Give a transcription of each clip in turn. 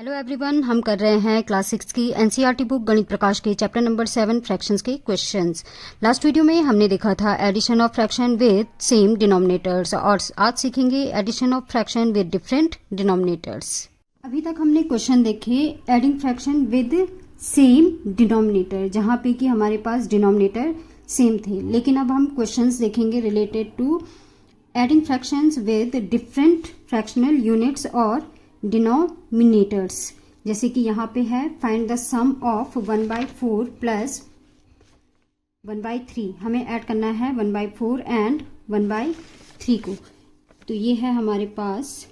Hello everyone, हम कर रहे हैं क्लास 6 की एनसीईआरटी बुक गणित प्रकाश के चैप्टर नंबर 7 फ्रैक्शंस के क्वेश्चंस। लास्ट वीडियो में हमने देखा था addition of fraction with same denominators और आज सीखेंगे addition of fraction with different denominators. अभी तक हमने क्वेश्चन देखे adding fraction with same denominator, जहाँ पे कि हमारे पास डिनोमिनेटर सेम थे, लेकिन अब हम क्वेश्चंस देखेंगे related to adding fractions with different fractional units और डिनोमिनेटर्स। जैसे कि यहाँ पे है find the sum of 1/4 plus 1/3। हमें ऐड करना है 1/4 एंड 1/3 को। तो ये है हमारे पास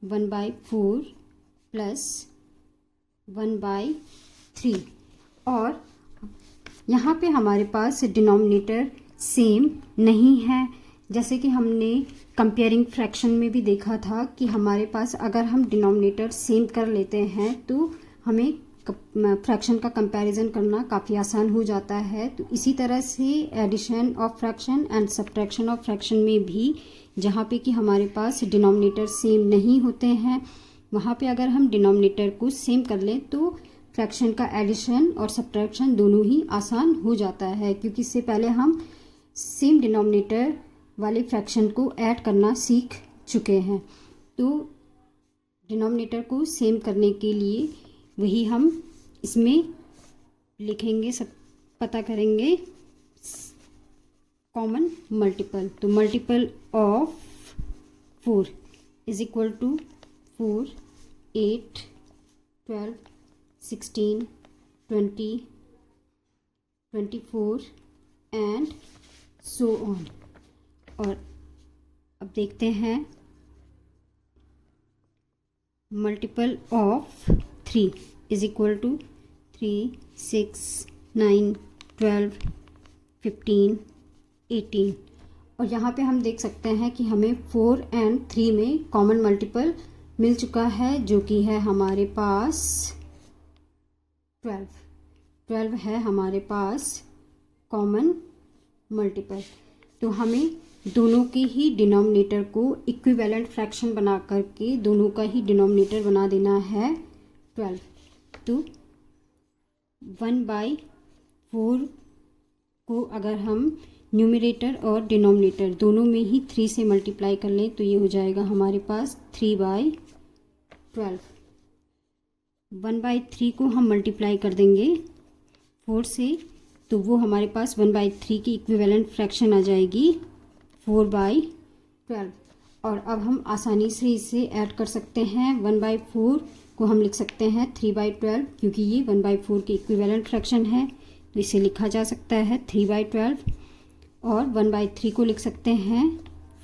1/4 प्लस 1/3 और यहाँ पे हमारे पास डिनोमिनेटर सेम नहीं है। जैसे कि हमने कंपेयरिंग फ्रैक्शन में भी देखा था कि हमारे पास अगर हम डिनोमिनेटर सेम कर लेते हैं तो हमें फ्रैक्शन का कंपैरिजन करना काफ़ी आसान हो जाता है। तो इसी तरह से addition of fraction and subtraction of fraction में भी जहाँ पे कि हमारे पास डिनोमिनेटर सेम नहीं होते हैं, वहाँ पे अगर हम डिनोमिनेटर को सेम कर लें तो फ्रैक्शन का एडिशन और सब्ट्रैक्शन दोनों ही आसान हो जाता है, क्योंकि इससे पहले हम सेम डिनोमिनेटर वाले फ्रैक्शन को ऐड करना सीख चुके हैं। तो डिनोमिनेटर को सेम करने के लिए वही हम इसमें लिखेंगे, सब पता करेंगे कॉमन मल्टीपल। तो multiple of 4 is equal to 4, 8, 12, 16, 20, 24 and so on. और अब देखते हैं multiple of 3 is equal to 3, 6, 9, 12, 15, 18। और यहाँ पे हम देख सकते हैं कि हमें 4 एंड 3 में कॉमन मल्टीपल मिल चुका है, जो कि है हमारे पास 12 है हमारे पास कॉमन मल्टीपल। तो हमें दोनों के ही डिनोमिनेटर को इक्विवेलेंट फ्रैक्शन बना करके दोनों का ही डिनोमिनेटर बना देना है 12। तो 1/4 को अगर हम न्यूमरेटर और डिनोमिनेटर दोनों में ही 3 से मल्टीप्लाई कर लें तो ये हो जाएगा हमारे पास 3/12। 1/3 को हम मल्टीप्लाई कर देंगे 4 से, तो वो हमारे पास 1/3 की इक्विवेलेंट फ्रैक्शन आ जाएगी 4/12। और अब हम आसानी से इसे ऐड कर सकते हैं। 1/4 को हम लिख सकते हैं 3/12, क्योंकि ये 1/4 की इक्विवेलेंट फ्रैक्शन है, तो इसे लिखा जा सकता है 3/12। और 1/3 को लिख सकते हैं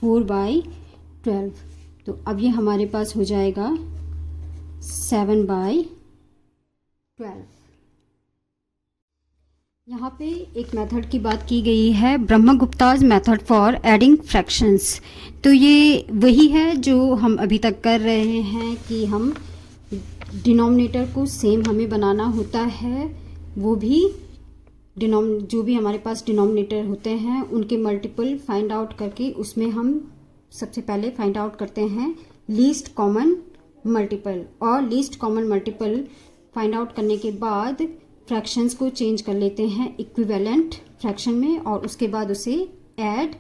4/12। तो अब ये हमारे पास हो जाएगा 7/12। यहाँ पे एक मेथड की बात की गई है, ब्रह्मगुप्ताज मेथड फॉर एडिंग फ्रैक्शंस। तो ये वही है जो हम अभी तक कर रहे हैं कि हम डिनोमिनेटर को सेम हमें बनाना होता है, वो भी जो भी हमारे पास डिनोमिनेटर होते हैं उनके मल्टीपल फाइंड आउट करके उसमें हम सबसे पहले फाइंड आउट करते हैं लीस्ट कॉमन मल्टीपल। और least common multiple find out करने के बाद फ्रैक्शंस को चेंज कर लेते हैं इक्विवेलेंट फ्रैक्शन में और उसके बाद उसे ऐड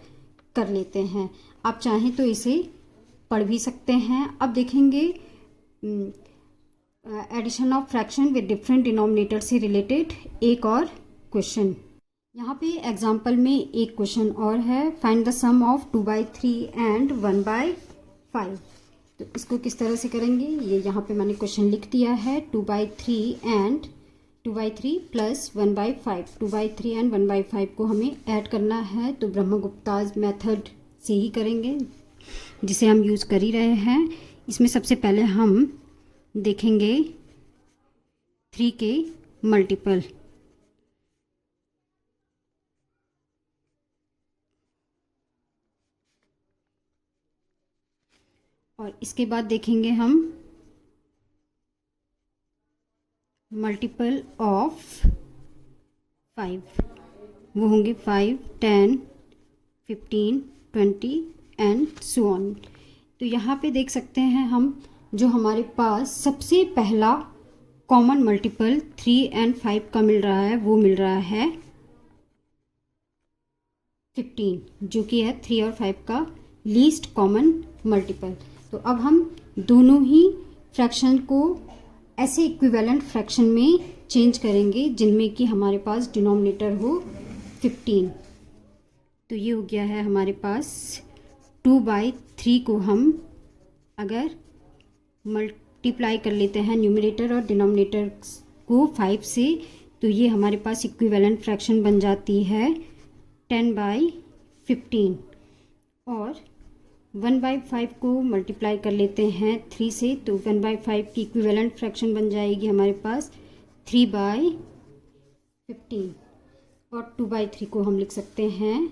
कर लेते हैं। आप चाहें तो इसे पढ़ भी सकते हैं। अब देखेंगे addition of fraction with different denominator से रिलेटेड एक और क्वेश्चन। यहाँ पे एग्जांपल में एक क्वेश्चन और है, find the sum of 2/3 and 1/5। तो इसको किस तरह से करेंगे, ये यहाँ पे मैंने क्वेश्चन लिख दिया है। 2/3 प्लस 1/5, 2/3 एंड 1/5 को हमें ऐड करना है। तो ब्रह्मगुप्ताज मेथड से ही करेंगे, जिसे हम यूज़ कर ही रहे हैं। इसमें सबसे पहले हम देखेंगे 3 के मल्टीपल। और इसके बाद देखेंगे हम मल्टीपल ऑफ 5, वो होंगे 5, 10, 15, 20 एंड सो ऑन। तो यहाँ पे देख सकते हैं हम जो हमारे पास सबसे पहला कॉमन मल्टीपल 3 और 5 का मिल रहा है वो मिल रहा है 15, जो कि है 3 और 5 का लीस्ट कॉमन मल्टीपल। तो अब हम दोनों ही फ्रैक्शन को ऐसे इक्विवेलेंट फ्रैक्शन में चेंज करेंगे जिनमें कि हमारे पास डिनोमिनेटर हो 15। तो ये हो गया है हमारे पास 2/3 को हम अगर मल्टीप्लाई कर लेते हैं न्यूमरेटर और डिनोमिनेटर को 5 से, तो ये हमारे पास इक्विवेलेंट फ्रैक्शन बन जाती है 10/15। और 1/5 को मल्टीप्लाई कर लेते हैं 3 से, तो 1/5 की इक्विवेलेंट फ्रैक्शन बन जाएगी हमारे पास 3/15। और 2/3 को हम लिख सकते हैं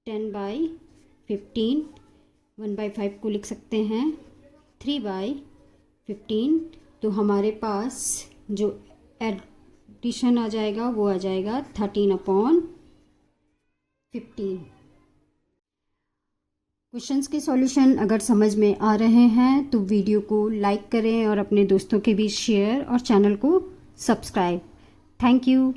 10/15। 1/5 को लिख सकते हैं 3/15। तो हमारे पास जो एडिशन आ जाएगा वो आ जाएगा 13/15। क्वेश्चंस के सॉल्यूशन अगर समझ में आ रहे हैं तो वीडियो को लाइक करें और अपने दोस्तों के बीच शेयर और चैनल को सब्सक्राइब। Thank you.